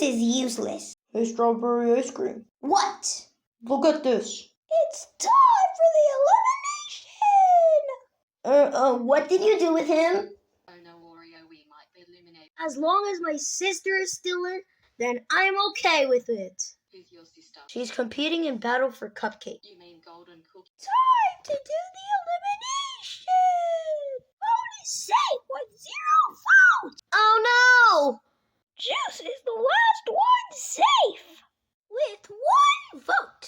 is useless. Hey, strawberry ice cream. What? Look at this. It's time for the elimination! What did you do with him? Oh no, Oreo, we might be eliminated. As long as my sister is still in, then I'm okay with it. Who's your sister? She's competing in Battle for Cupcake. You mean Golden Cookie? Time to do the elimination! Vote is safe with 0 votes! Oh no! Juice is the last one safe! With 1 vote!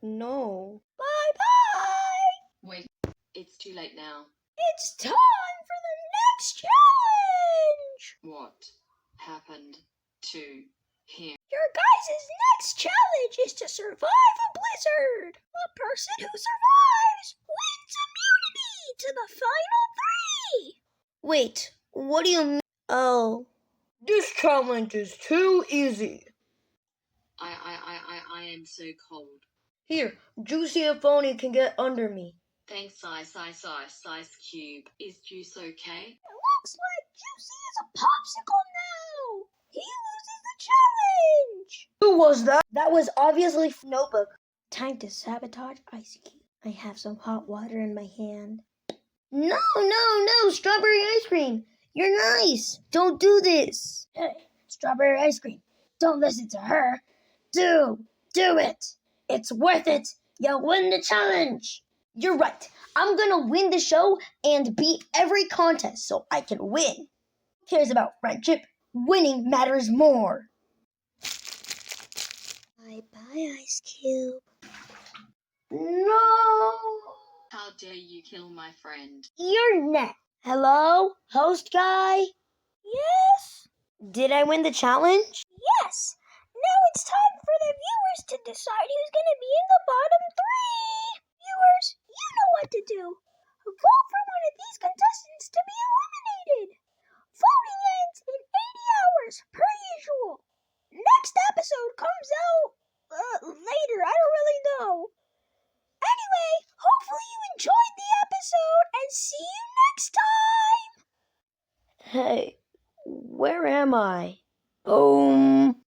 No. Bye-bye! Wait, it's too late now. It's time for the next challenge! What happened to him? Your guys' next challenge is to survive a blizzard. The person who survives wins immunity to the final 3. Wait, what do you mean? Oh. This challenge is too easy. I am so cold. Here, Juicy and Phony can get under me. Thanks, Size Cube. Is Juice okay? It looks like Juicy is a popsicle now. He loses the challenge. Who was that? That was obviously Notebook. Time to sabotage Ice Cube. I have some hot water in my hand. No, Strawberry ice cream. You're nice. Don't do this. Hey, Strawberry ice cream. Don't listen to her. Do it. It's worth it. You'll win the challenge. You're right. I'm gonna win the show and beat every contest so I can win. Who cares about friendship? Winning matters more. Bye-bye, Ice Cube. No! How dare you kill my friend? You're next. Hello, host guy? Yes? Did I win the challenge? Yes. Now it's time for the viewers to decide who's going to be in the bottom 3. Viewers, you know what to do. Vote for one of these contestants to be eliminated. Voting ends in 80 hours, per usual. Next episode comes out later. I don't really know. Anyway, hopefully you enjoyed the episode and see you next time. Hey, where am I? Boom.